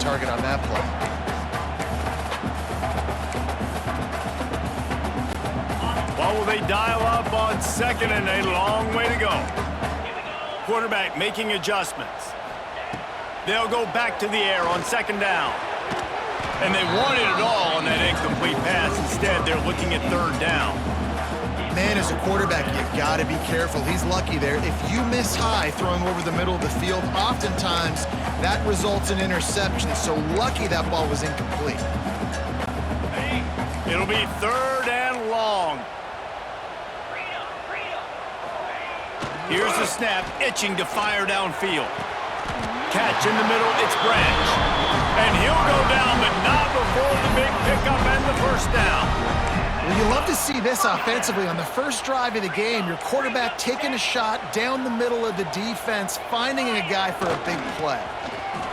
target on that play. Well, will they dial up on second and a long way to go? Quarterback making adjustments. They'll go back to the air on second down. And they wanted it all on that incomplete pass. Instead, they're looking at third down. Man, as a quarterback, you got to be careful. He's lucky there. If you miss high throwing over the middle of the field, oftentimes that results in interception. So lucky that ball was incomplete. It'll be third and long. Here's the snap, itching to fire downfield. Catch in the middle, it's Branch. And he'll go down, but not before the big pickup and the first down. Well, you love to see this offensively. On the first drive of the game, your quarterback taking a shot down the middle of the defense, finding a guy for a big play.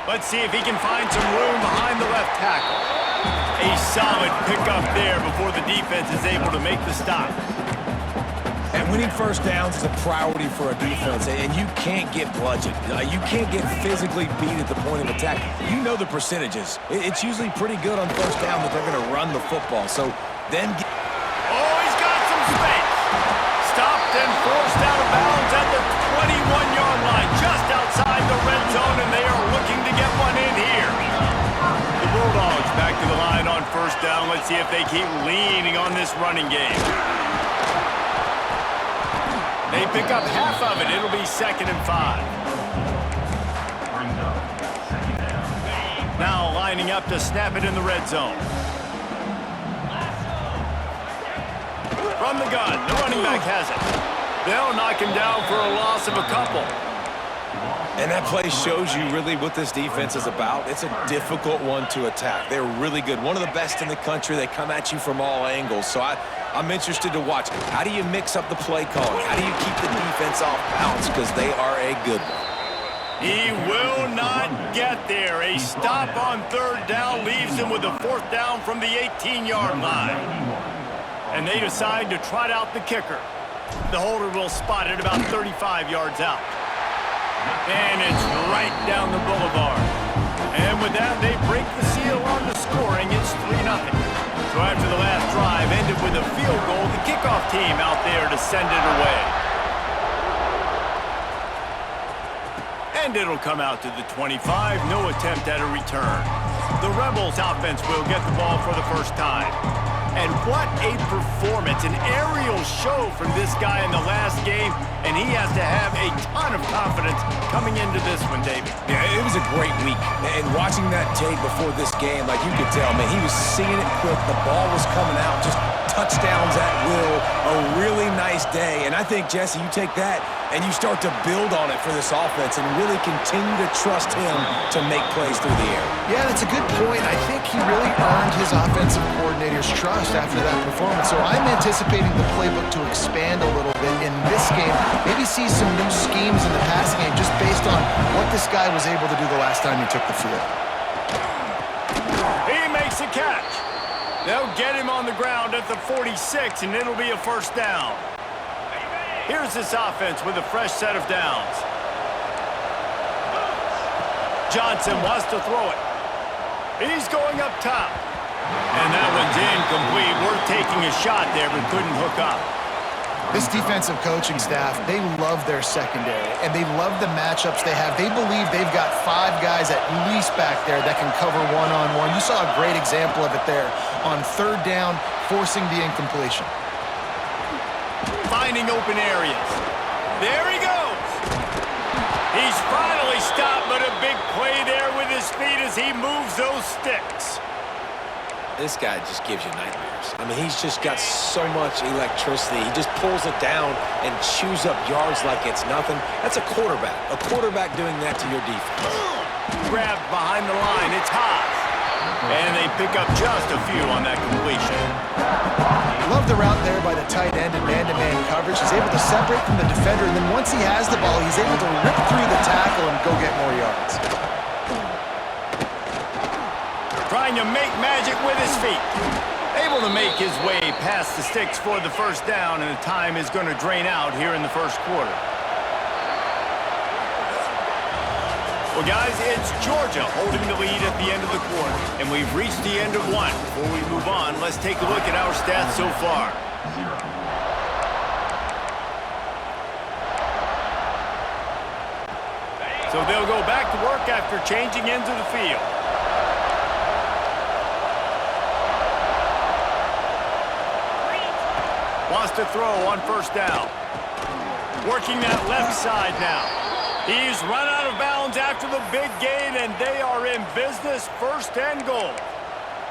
Let's see if he can find some room behind the left tackle. A solid pickup there before the defense is able to make the stop. And winning first downs is a priority for a defense, and you can't get bludgeoned. You can't get physically beat at the point of attack. You know the percentages. It's usually pretty good on first down that they're going to run the football. So then... Oh, he's got some space. Stopped and forced out of bounds at the 21-yard line, just outside the red zone, and they are looking to get one in here. The Bulldogs back to the line on first down. Let's see if they keep leaning on this running game. They pick up half of it. It'll be 2nd and 5. Now lining up to snap it in the red zone. From the gun, the running back has it. They'll knock him down for a loss of a couple. And that play shows you really what this defense is about. It's a difficult one to attack. They're really good. One of the best in the country. They come at you from all angles. So I'm interested to watch. How do you mix up the play calling? How do you keep the defense off balance? Because they are a good one. He will not get there. A stop on third down leaves him with a fourth down from the 18-yard line. And they decide to trot out the kicker. The holder will spot it about 35 yards out. And it's right down the boulevard. And with that, they break the seal on the scoring. It's 3-0. So after the last drive ended with a field goal, the kickoff team out there to send it away. And it'll come out to the 25. No attempt at a return. The Rebels offense will get the ball for the first time. And what a performance, an aerial show from this guy in the last game, and he has to have a ton of confidence coming into this one, David. Yeah, it was a great week. And watching that tape before this game, like you could tell, man, he was seeing it quick. The ball was coming out, just touchdowns at will. A really nice day. And I think, Jesse, you take that and you start to build on it for this offense and really continue to trust him to make plays through the air. Yeah, that's a good point. I think he really earned his offensive coordinator's trust after that performance. So I'm anticipating the playbook to expand a little bit in this game. Maybe see some new schemes in the passing game just based on what this guy was able to do the last time he took the field. He makes a catch. They'll get him on the ground at the 46, and it'll be a first down. Here's this offense with a fresh set of downs. Johnson wants to throw it. He's going up top. And that one's incomplete. We're taking a shot there, but couldn't hook up. This defensive coaching staff, they love their secondary, and they love the matchups they have. They believe they've got 5 guys at least back there that can cover one-on-one. You saw a great example of it there on third down, forcing the incompletion. Finding open areas. There he goes. He's finally stopped, but a big play there with his feet as he moves those sticks. This guy just gives you nightmares. I mean, he's just got so much electricity. He just pulls it down and chews up yards like it's nothing. That's a quarterback. A quarterback doing that to your defense. Grabbed behind the line. It's Haas. And they pick up just a few on that completion. Love the route there by the tight end in man-to-man coverage. He's able to separate from the defender, and then once he has the ball, he's able to rip through the tackle and go get more yards. Trying to make magic with his feet. Able to make his way past the sticks for the first down, and the time is going to drain out here in the first quarter. Well, guys, it's Georgia holding the lead at the end of And we've reached the end of one. Before we move on, let's take a look at our stats so far. So they'll go back to work after changing into the field. Wants to throw on first down. Working that left side now. He's run out of bounds after the big gain, and they are in business, first and goal.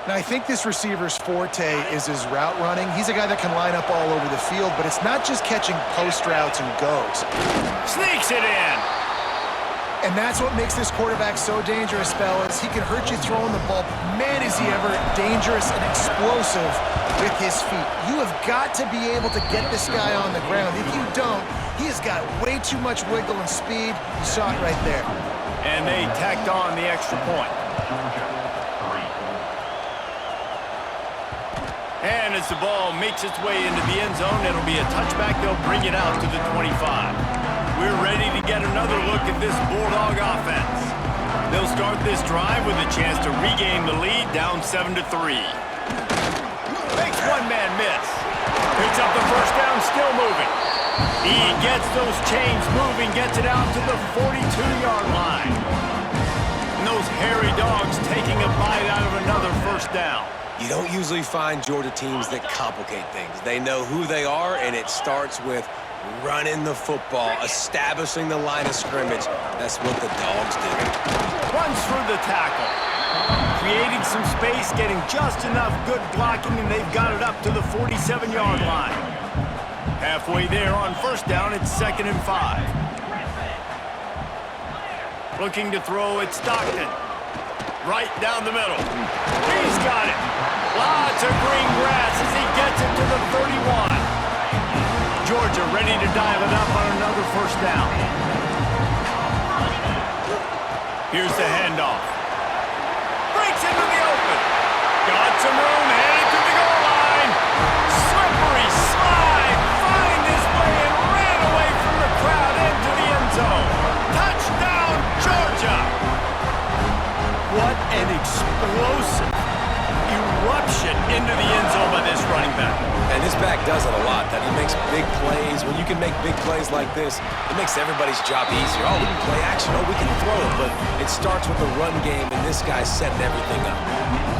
Now, I think this receiver's forte is his route running. He's a guy that can line up all over the field, but it's not just catching post routes and goes. Sneaks it in. And that's what makes this quarterback so dangerous, fellas. He can hurt you throwing the ball. Man, is he ever dangerous and explosive with his feet. You have got to be able to get this guy on the ground. If you don't, he has got way too much wiggle and speed. You saw it right there. And they tacked on the extra point. And as the ball makes its way into the end zone, it'll be a touchback. They'll bring it out to the 25. We're ready to get another look at this Bulldog offense. They'll start this drive with a chance to regain the lead, down 7-3. Makes one man miss. Picks up the first down, still moving. He gets those chains moving, gets it out to the 42-yard line. And those hairy dogs taking a bite out of another first down. You don't usually find Georgia teams that complicate things. They know who they are, and it starts with running the football, establishing the line of scrimmage. That's what the Dogs do. Runs through the tackle. Creating some space, getting just enough good blocking, and they've got it up to the 47-yard line. Halfway there on first down, it's 2nd and 5. Looking to throw at Stockton. Right down the middle. He's got it. Lots of green grass as he gets it to the 31. Georgia ready to dial it up on another first down. Here's the handoff. Breaks into the open. Got some room, headed to the goal line. Slippery slide. Find his way and ran away from the crowd into the end zone. Touchdown, Georgia. What an explosive eruption into the end zone by this running back. And this back does it a lot, that he makes big plays. When you can make big plays like this, it makes everybody's job easier. Oh, we can play action. Oh, we can throw it. But it starts with the run game, and this guy's setting everything up.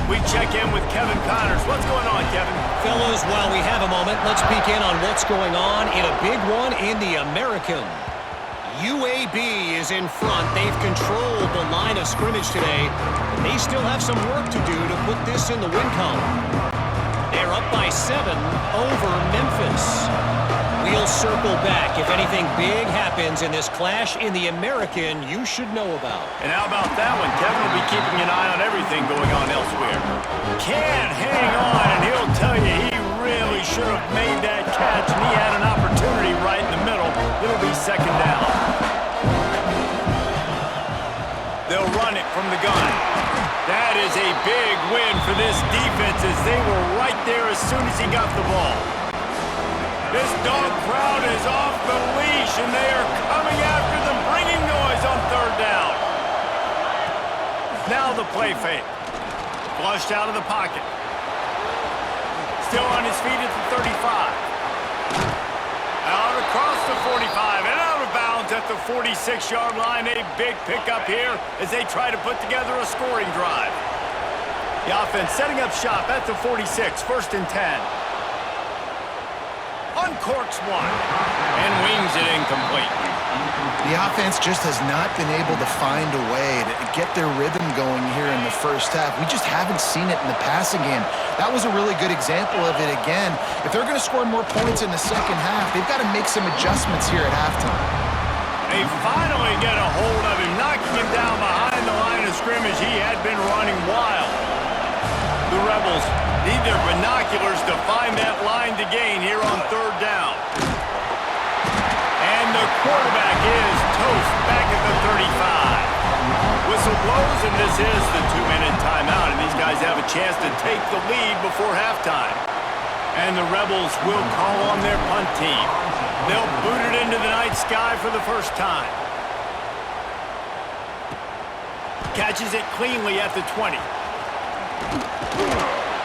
We check in with Kevin Connors. What's going on, Kevin? Fellas, while we have a moment, let's peek in on what's going on in a big one in the American. UAB is in front. They've controlled the line of scrimmage today, but they still have some work to do to put this in the win column. They're up by 7 over Memphis. We'll circle back. If anything big happens in this clash in the American, you should know about. And how about that one? Kevin will be keeping an eye on everything going on elsewhere. Can't hang on, and he'll tell you he really should have made that catch, and he had an opportunity right in the middle. It'll be 2nd down. They'll run it from the gun. That is a big win for this defense as they were right there as soon as he got the ball. This dog crowd is off the leash, and they are coming after them, bringing noise on 3rd down. Now the play fake. Flushed out of the pocket. Still on his feet at the 35. Out across the 45 and out of bounds at the 46-yard line. A big pickup here as they try to put together a scoring drive. The offense setting up shop at the 46, 1st and 10. Uncorks one and wings it incomplete. The offense just has not been able to find a way to get their rhythm going here in the first half. We just haven't seen it in the passing game. That was a really good example of it again. If they're going to score more points in the second half, they've got to make some adjustments here at halftime. They finally get a hold of him, knocking him down behind the line of scrimmage. He had been running wild. The Rebels need their binoculars to find that line to gain here on 3rd down. And the quarterback is toast back at the 35. Whistle blows, and this is the 2-minute timeout, and these guys have a chance to take the lead before halftime. And the Rebels will call on their punt team. They'll boot it into the night sky for the first time. Catches it cleanly at the 20.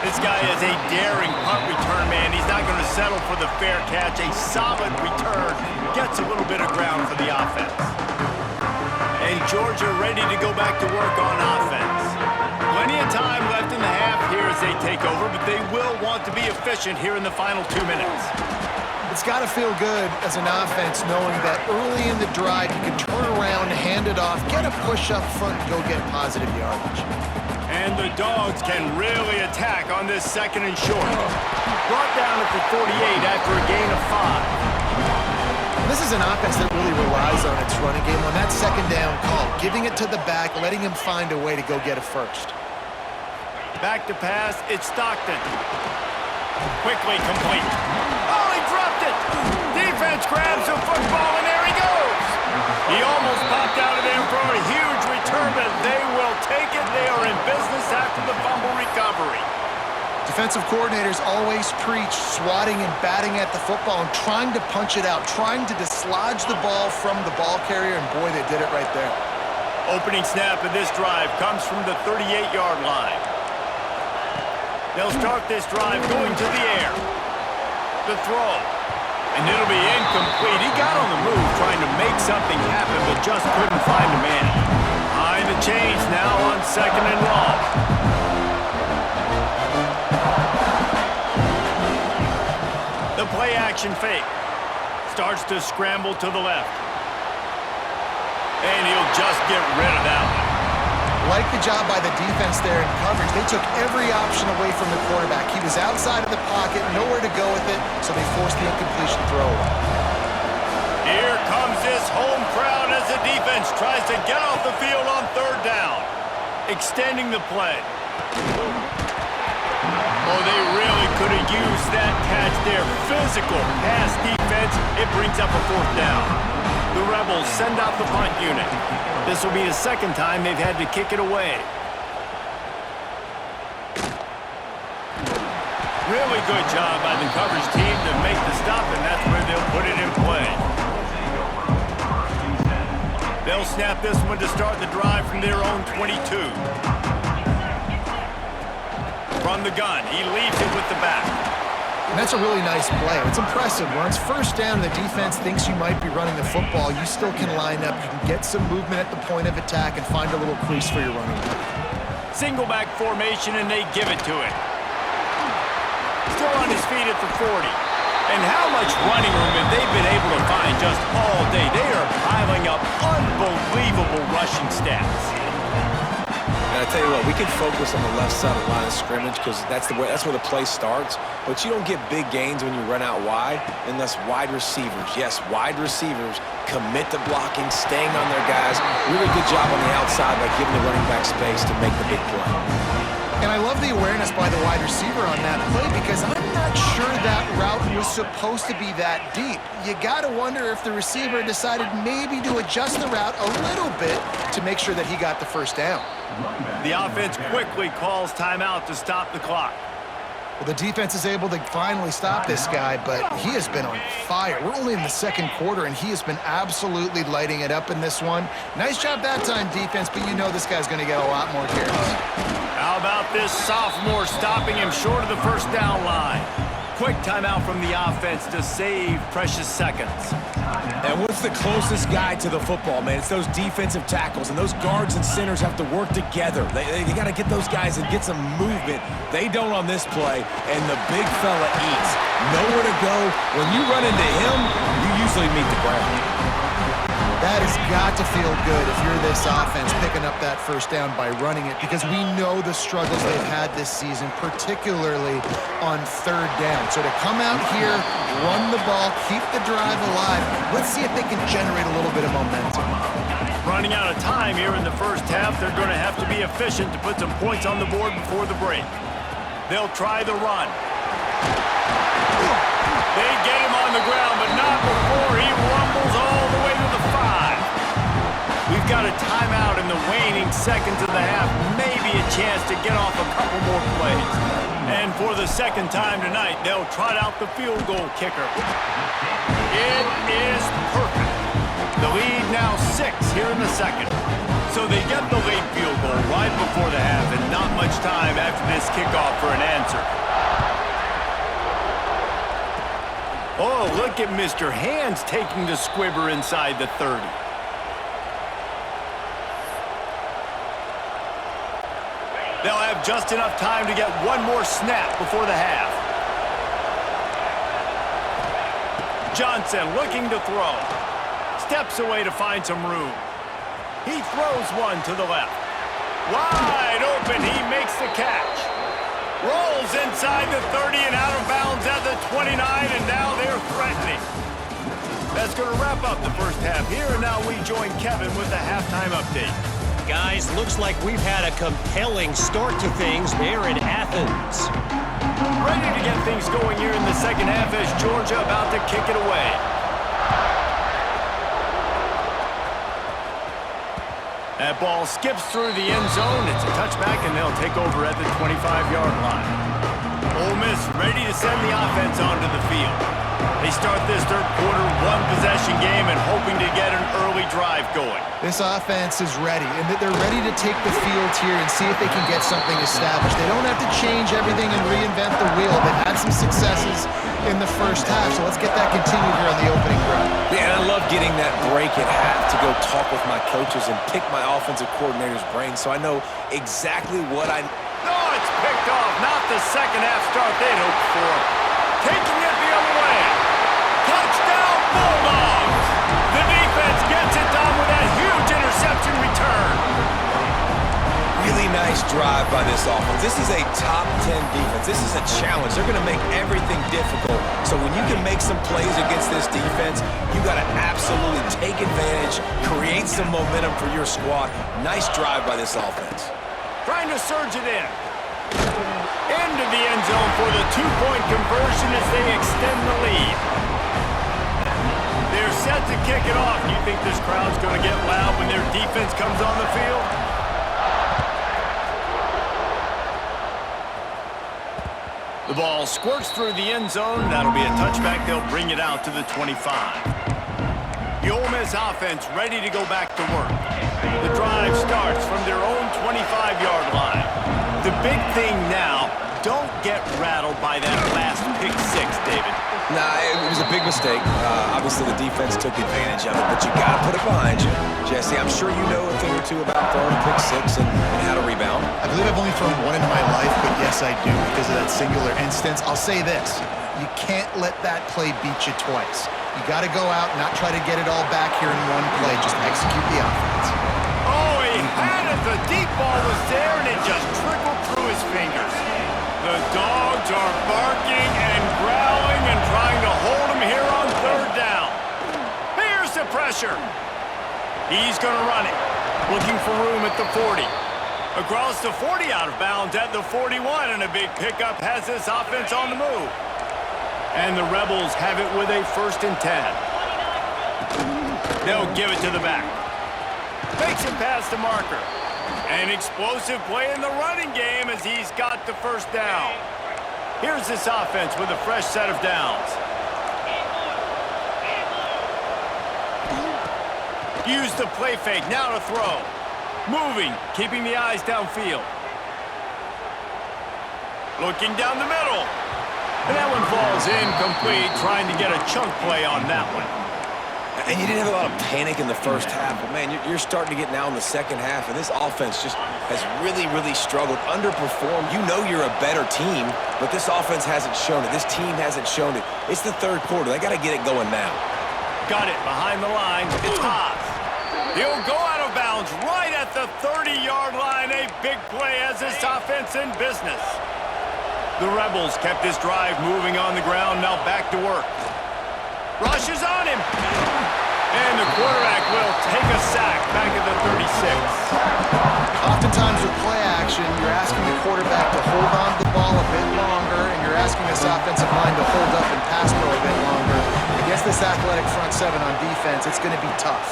This guy is a daring punt return man. He's not going to settle for the fair catch. A solid return gets a little bit of ground for the offense. And Georgia ready to go back to work on offense. Plenty of time left in the half here as they take over, but they will want to be efficient here in the final 2 minutes. It's got to feel good as an offense knowing that early in the drive you can turn around, hand it off, get a push up front, and go get positive yardage. And the Dogs can really attack on this second and short. Brought down at the 48 after a gain of 5. This is an offense that really relies on its running game on that second down call, giving it to the back, letting him find a way to go get a first. Back to pass, it's Stockton. Quickly complete. Oh, he dropped it! Defense grabs the football, and there he goes! He almost popped out of there for a huge return, but they will take it. They are in business after the fumble recovery. Defensive coordinators always preach swatting and batting at the football and trying to punch it out, trying to dislodge the ball from the ball carrier, and boy, they did it right there. Opening snap of this drive comes from the 38-yard line. They'll start this drive going to the air. The throw. And it'll be incomplete. He got on the move trying to make something happen, but just couldn't find a man. Behind the chains now on second and long. The play action fake. Starts to scramble to the left. And he'll just get rid of that one. Like the job by the defense there in coverage. They took every option away from the quarterback. He was outside of the pocket, nowhere to go with it, so they forced the incompletion throw. Here comes this home crowd as the defense tries to get off the field on third down. Extending the play. Oh, they really could have used that catch there. Physical pass defense. It brings up a fourth down. The Rebels send out the punt unit. This will be the second time they've had to kick it away. Really good job by the coverage team to make the stop, and that's where they'll put it in play. They'll snap this one to start the drive from their own 22. From the gun, he leaves it with the back. And that's a really nice play. It's impressive. When it's first down, the defense thinks you might be running the football. You still can line up. You can get some movement at the point of attack and find a little crease for your running back. Single back formation, and they give it to him. Still on his feet at the 40. And how much running room have they been able to find just all day? They are piling up unbelievable rushing stats. And I tell you what, we can focus on the left side of the line of scrimmage because that's where the play starts. But you don't get big gains when you run out wide unless wide receivers, yes, wide receivers commit to blocking, staying on their guys. Really good job on the outside by giving the running back space to make the big play. And I love the awareness by the wide receiver on that play because I'm not sure that route was supposed to be that deep. You got to wonder if the receiver decided maybe to adjust the route a little bit to make sure that he got the first down. The offense quickly calls timeout to stop the clock. Well, the defense is able to finally stop this guy, but he has been on fire. We're only in the second quarter, and he has been absolutely lighting it up in this one. Nice job that time, defense, but you know this guy's going to get a lot more carries. How about this sophomore stopping him short of the first down line? Quick timeout from the offense to save precious seconds. And what's the closest guy to the football, man? It's those defensive tackles, and those guards and centers have to work together. They got to get those guys and get some movement. They don't on this play, and the big fella eats. Nowhere to go. When you run into him, you usually meet the ground. That has got to feel good if you're this offense picking up that first down by running it because we know the struggles they've had this season, particularly on third down. So to come out here, run the ball, keep the drive alive, let's see if they can generate a little bit of momentum. Running out of time here in the first half, they're going to have to be efficient to put some points on the board before the break. They'll try the run. They get him on the ground, but not before he rumbles all the way to the 5. We've got a timeout in the waning seconds of the half, maybe a chance to get off a couple more plays. And for the second time tonight, they'll trot out the field goal kicker. It is perfect. The lead now 6 here in the second. So they get the late field goal right before the half, and not much time after this kickoff for an answer. Oh, look at Mr. Hands taking the squibber inside the 30. They'll have just enough time to get one more snap before the half. Johnson looking to throw. Steps away to find some room. He throws one to the left. Wide open, he makes the catch. Rolls inside the 30 and out of bounds at the 29, and now they're threatening. That's going to wrap up the first half here, and now we join Kevin with the halftime update. Guys, looks like we've had a compelling start to things there in Athens. Ready to get things going here in the second half as Georgia about to kick it away. That ball skips through the end zone. It's a touchback, and they'll take over at the 25-yard line. Ole Miss ready to send the offense onto the field. They start this third quarter one-possession game and hoping to get an early drive going. This offense is ready, and they're ready to take the field here and see if they can get something established. They don't have to change everything and reinvent the wheel. They've had some successes in the first half, so let's get that continued here on the opening drive. Yeah, and I love getting that break at half to go talk with my coaches and pick my offensive coordinator's brain so I know exactly what I... No, it's picked off. Not the second half start they'd hoped for. Taking it the other way. Touchdown, Bulldogs! The defense gets it done with that huge interception return. Really nice drive by this offense. This is a top 10 defense. This is a challenge. They're going to make everything difficult. So when you can make some plays against this defense, you got to absolutely take advantage, create some momentum for your squad. Nice drive by this offense. Trying to surge it in. Into the end zone for the two-point conversion as they extend the lead. They're set to kick it off. Do you think this crowd's going to get loud when their defense comes on the field? The ball squirts through the end zone. That'll be a touchback. They'll bring it out to the 25. The Ole Miss offense ready to go back to work. The drive starts from their own 25-yard line. The big thing now, don't get rattled by that last pick six, David. Nah, it was a big mistake. Obviously, the defense took advantage of it, but you got to put it behind you. Jesse, I'm sure you know a thing or two about throwing a pick six and how to rebound. I believe I've only thrown one in my life, but yes, I do because of that singular instance. I'll say this. You can't let that play beat you twice. You got to go out and not try to get it all back here in one play. Just execute the offense. Oh, he had it. The deep ball was there, and it just trickled through his fingers. The dogs are barking and growling and trying to hold him here on third down. Here's the pressure. He's going to run it. Looking for room at the 40. Across the 40, out of bounds at the 41, and a big pickup has this offense on the move. And the Rebels have it with a 1st and 10. They'll give it to the back. Makes it past the marker. An explosive play in the running game as he's got the 1st down. Here's this offense with a fresh set of downs. Use the play fake, now to throw. Moving, keeping the eyes downfield. Looking down the middle. And that one falls incomplete, trying to get a chunk play on that one. And you didn't have a lot of panic in the first half, but man, you're starting to get now in the second half, and this offense just has really, really struggled, underperformed. You know you're a better team, but this offense hasn't shown it. This team hasn't shown it. It's the third quarter. They got to get it going now. Got it behind the line. It's Haas. He'll go out of bounds right at the 30-yard line. A big play as this offense in business. The Rebels kept this drive moving on the ground, now back to work. Rushes on him. And the quarterback will take a sack back at the 36. Oftentimes with play action, you're asking the quarterback to hold on to the ball a bit longer, and you're asking this offensive line to hold up and pass pro a bit longer. Against this athletic front seven on defense, it's going to be tough.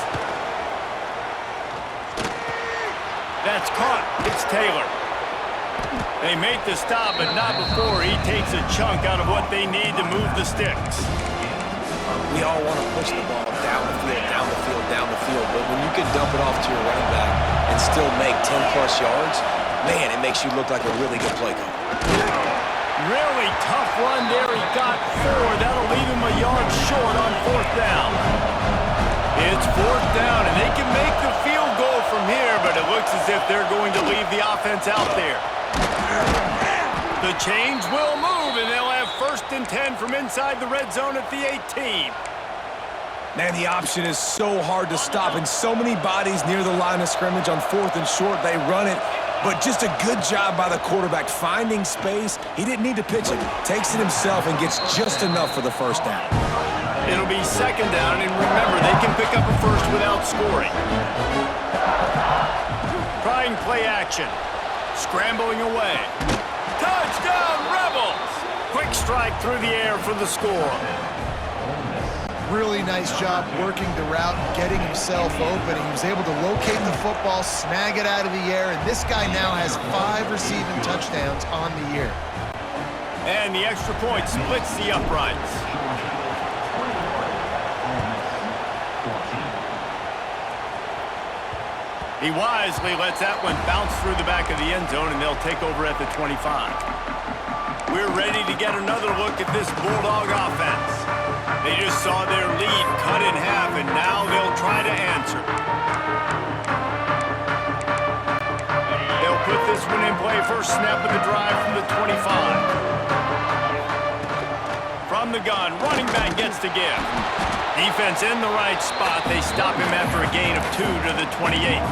That's caught. It's Taylor. They make the stop, but not before he takes a chunk out of what they need to move the sticks. We all want to push the ball down the field, down the field, down the field, but when you can dump it off to your running back and still make 10-plus yards, Man, it makes you look like a really good play caller. Really tough run there. He got 4. That'll leave him a yard short on 4th down. It's 4th down, and they can make the field goal from here, but it looks as if they're going to leave the offense out there. The chains will move, and they'll have 1st and 10 from inside the red zone at the 18. Man, the option is so hard to stop, and so many bodies near the line of scrimmage on 4th and short. They run it. But just a good job by the quarterback finding space. He didn't need to pitch it. Takes it himself and gets just enough for the 1st down. It'll be 2nd down, and remember, they can pick up a 1st without scoring. Trying play action. Scrambling away. Touchdown, Rebels! Quick strike through the air for the score. Really nice job working the route and getting himself open. He was able to locate the football, snag it out of the air, and this guy now has 5 receiving touchdowns on the year. And the extra point splits the uprights. He wisely lets that one bounce through the back of the end zone, and they'll take over at the 25. We're ready to get another look at this Bulldog offense. They just saw their lead cut in half, and now they'll try to answer. They'll put this one in play. First snap of the drive from the 25. From the gun, running back gets to give. Defense in the right spot. They stop him after a gain of 2 to the 28.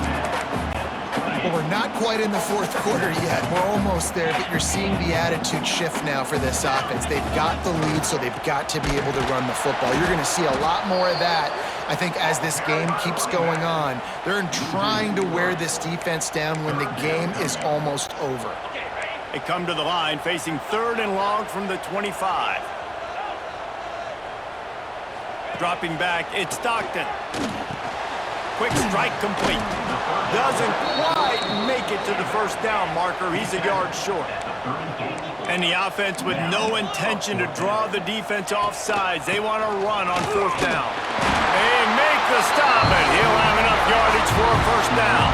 Well, we're not quite in the 4th quarter yet. We're almost there, but you're seeing the attitude shift now for this offense. They've got the lead, so they've got to be able to run the football. You're going to see a lot more of that, I think, as this game keeps going on. They're trying to wear this defense down when the game is almost over. They come to the line facing 3rd and long from the 25. Dropping back, it's Stockton. Quick strike complete. Doesn't quite make it to the 1st down marker. He's a yard short. And the offense with no intention to draw the defense off sides. They want to run on 4th down. They make the stop, and he'll have enough yardage for a 1st down.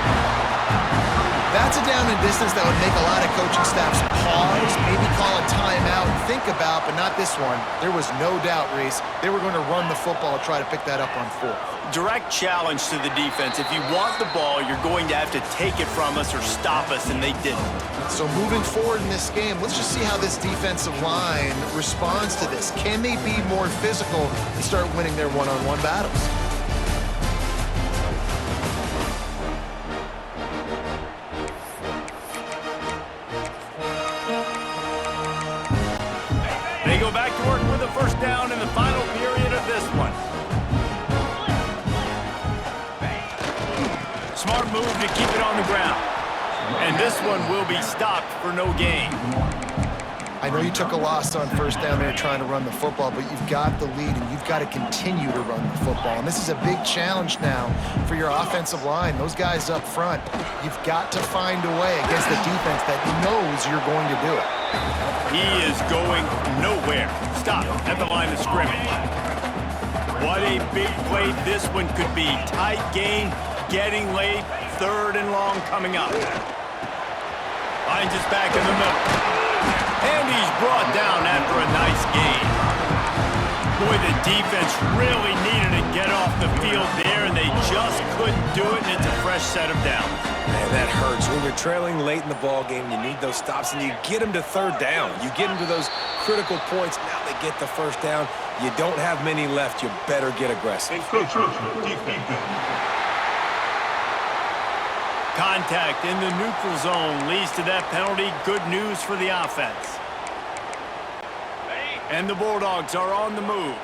That's a down and distance that would make a lot of coaching staffs pause, maybe call a timeout and think about, but not this one. There was no doubt, Reese, they were going to run the football and try to pick that up on 4th. Direct challenge to the defense. If you want the ball, you're going to have to take it from us or stop us, and they didn't. So moving forward in this game, let's just see how this defensive line responds to this. Can they be more physical and start winning their one-on-one battles? They go back to work with a 1st down in the final period of this one. Smart move to keep it on the ground. And this one will be stopped for no gain. I know you took a loss on 1st down there trying to run the football, but you've got the lead and you've got to continue to run the football. And this is a big challenge now for your offensive line. Those guys up front, you've got to find a way against the defense that knows you're going to do it. He is going nowhere. Stop at the line of scrimmage. What a big play this one could be. Tight game, getting late, 3rd and long coming up. Finds his back in the middle. And he's brought down after a nice gain. Boy, the defense really needed to get off the field there, and they just couldn't do it, and it's a fresh set of downs. Man, that hurts. When you're trailing late in the ball game, you need those stops, and you get them to 3rd down. You get them to those critical points. Now they get the 1st down. You don't have many left. You better get aggressive. Contact in the neutral zone leads to that penalty. Good news for the offense. And the Bulldogs are on the move.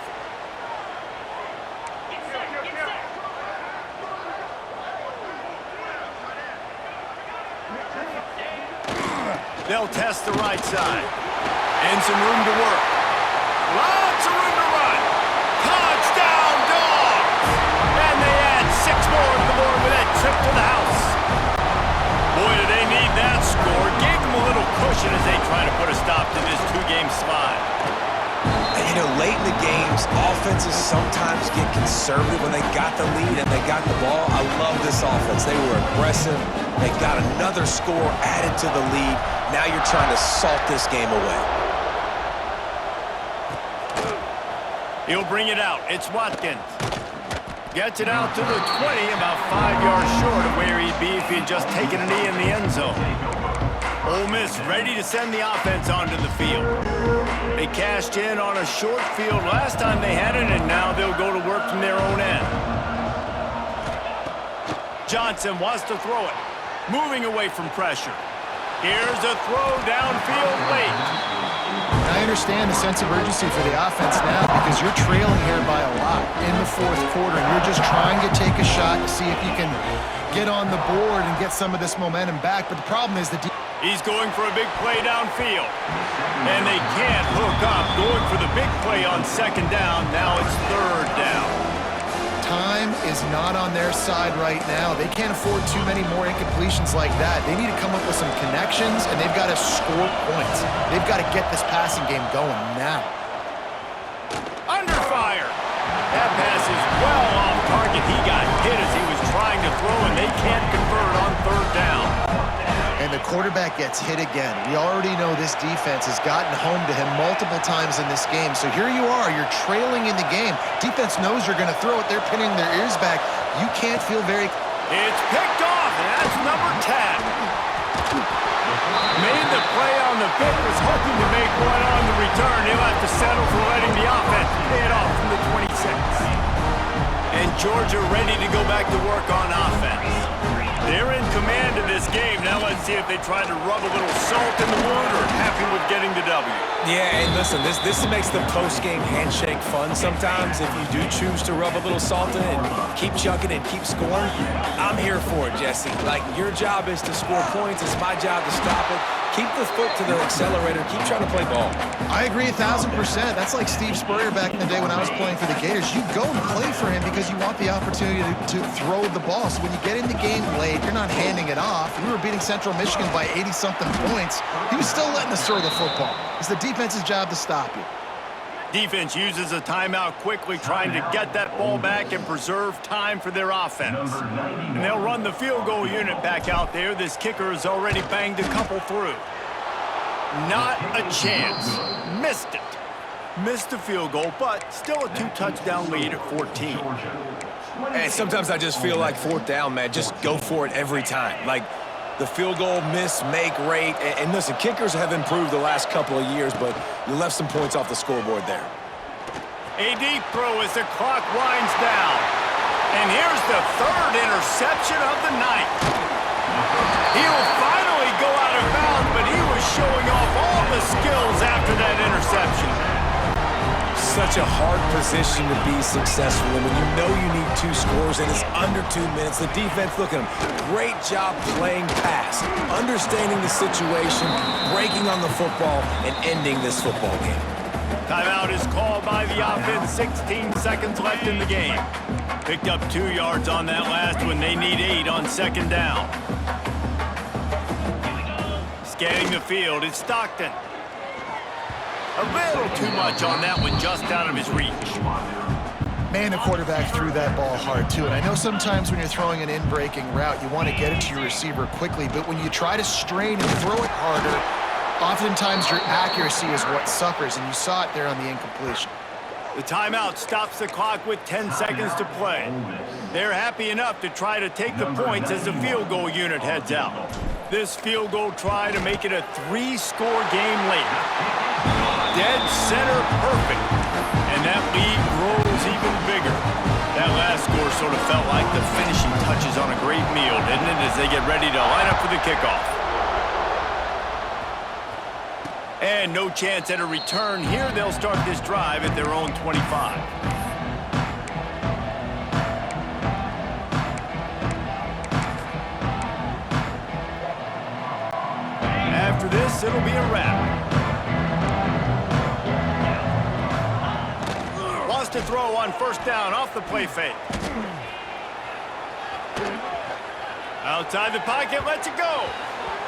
They'll test the right side. And some room to work. Lots of room to run. Touchdown, Dogs! And they add 6 more to the board with that trip to the house. Boy, do they need that score. Gave them a little cushion as they try to put a stop to this 2-game slide. And You know, late in the games, offenses sometimes get conservative when they got the lead and they got the ball. I love this offense. They were aggressive. They got another score added to the lead. Now you're trying to salt this game away. He'll bring it out. It's Watkins. Gets it out to the 20, about 5 yards short of where he'd be if he had just taken a knee in the end zone. Ole Miss ready to send the offense onto the field. They cashed in on a short field last time they had it, and now they'll go to work from their own end. Johnson wants to throw it, moving away from pressure. Here's a throw downfield late. I understand the sense of urgency for the offense now because you're trailing here by a lot in the fourth quarter, and you're just trying to take a shot to see if you can get on the board and get some of this momentum back. But the problem is he's going for a big play downfield, and they can't hook up. Going for the big play on second down. Now it's third down. time is not on their side right now. They can't afford too many more incompletions like that. They need to come up with some connections, and they've got to score points. They've got to get this passing game going now. Under fire. That pass is well off target. He got hit as he was trying to throw, and they can't convert on third down. And the quarterback gets hit again. We already know this defense has gotten home to him multiple times in this game. So here you are, you're trailing in the game. Defense knows you're going to throw it. They're pinning their ears back. You can't feel very... It's picked off, and that's number 10. Made the play on the pick, was hoping to make one on the return. He'll have to settle for letting the offense pay it off from the 26. And Georgia ready to go back to work on offense. They're in command of this game. Now let's see if they try to rub a little salt in the wound or happy with getting the W. Yeah, and listen, this makes the post-game handshake fun sometimes. If you do choose to rub a little salt in it and keep chucking and keep scoring, I'm here for it, Jesse. Like, your job is to score points. It's my job to stop it. Keep the foot to the accelerator. Keep trying to play ball. I agree 1,000%. That's like Steve Spurrier back in the day when I was playing for the Gators. You go and play for him because you want the opportunity to throw the ball. So when you get in the game late, you're not handing it off. We were beating Central Michigan by 80-something points. He was still letting us throw the football. It's the defense's job to stop you. Defense uses a timeout quickly, trying to get that ball back and preserve time for their offense. And they'll run the field goal unit back out there. This kicker has already banged a couple through. Not a chance. Missed it. Missed the field goal, but still a 2-touchdown lead at 14. And sometimes I just feel like fourth down, man, just go for it every time. Like, the field goal, miss, make rate. And listen, kickers have improved the last couple of years, but you left some points off the scoreboard there. A deep throw as the clock winds down. And here's the third interception of the night. He'll finally go out of bounds, but he was showing off all the skills after that interception. Such a hard position to be successful in when you know you need 2 scores and it's under 2 minutes. The defense, look at him. Great job playing pass, understanding the situation, breaking on the football, and ending this football game. Timeout is called by the offense. 16 seconds left in the game. Picked up 2 yards on that last one. They need 8 on second down. Scanning the field, it's Stockton. A little too much on that one, just out of his reach. Man, the quarterback threw that ball hard, too. And I know sometimes when you're throwing an in-breaking route, you want to get it to your receiver quickly. But when you try to strain and throw it harder, oftentimes your accuracy is what suffers. And you saw it there on the incompletion. The timeout stops the clock with 10 seconds to play. They're happy enough to try to take the points as the field goal unit heads out. This field goal try to make it a 3-score game late. Dead center perfect. And that lead grows even bigger. That last score sort of felt like the finishing touches on a great meal, didn't it, as they get ready to line up for the kickoff. And no chance at a return here. They'll start this drive at their own 25. After this, it'll be a wrap. Wants to throw on first down off the play fake. Outside the pocket, lets it go.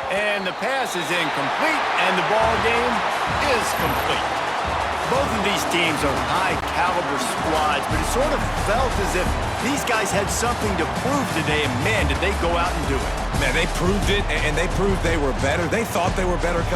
And the pass is incomplete, and the ball game is complete. Both of these teams are high-caliber squads, but it sort of felt as if these guys had something to prove today, and man, did they go out and do it. Man, they proved it, and they proved they were better. They thought they were better coming